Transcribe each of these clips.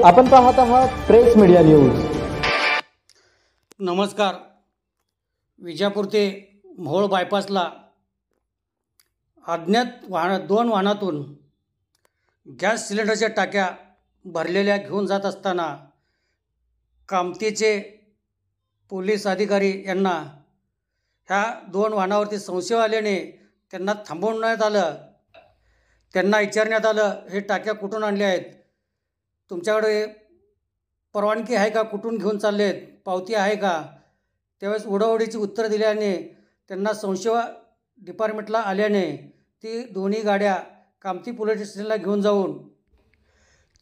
आपण पाहत आहात प्रेस मीडिया न्यूज। नमस्कार। विजापूर ते मोहोळ बायपासला अज्ञात दोन वाहनातून गॅस सिलेंडरच्या टाक्या भरलेल्या घेऊन जात असताना कामतीचे पोलीस अधिकारी यांना ह्या दोन वाहनावरती संशय आल्याने त्यांना थांबवण्यात आलं। त्यांना विचारण्यात आलं, हे टाक्या कुठून आणल्या आहेत, तुमच्याकडे परवानगी आहे का, कुठून घेऊन चालले आहेत, पावती आहे का। त्यावेळेस उडवडीची उत्तर दिल्याने त्यांना संशय डिपार्टमेंटला आल्याने ती दोन्ही गाड्या कामती पोलीस स्टेशनला घेऊन जाऊन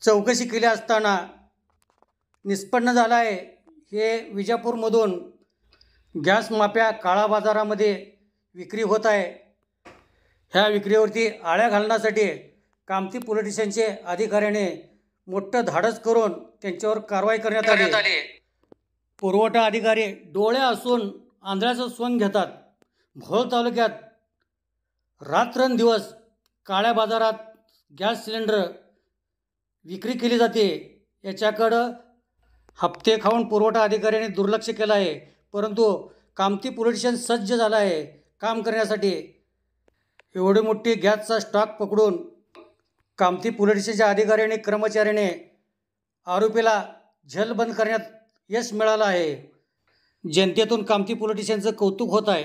चौकशी केली असताना निष्पन्न झालं आहे हे विजापूरमधून गॅस माफ्या काळा बाजारामध्ये विक्री होत आहे। ह्या विक्रीवरती आळा घालण्यासाठी कामती पोलीस स्टेशनचे अधिकाऱ्याने मोठं धाडस करून त्यांच्यावर कारवाई करण्यात आली। पुरवठा अधिकारी डोळे असून आंधळ्याचं सोंग घेतात। मोहोळ तालुक्यात रात्रंदिवस काळ्या बाजारात गॅस सिलेंडर विक्री केली जाते। याच्याकडं हप्ते खाऊन पुरवठा अधिकाऱ्याने दुर्लक्ष केलं आहे, परंतु कामती पोलीस स्टेशन सज्ज झालं आहे काम करण्यासाठी। एवढी मोठी गॅसचा स्टॉक पकडून कामती पोलीस स्टेशनच्या अधिकाऱ्याने कर्मचाऱ्याने आरोपीला जेलबंद करण्यात यश मिळालं आहे। जनतेतून कामती पोलीस स्टेशनचं कौतुक होत आहे।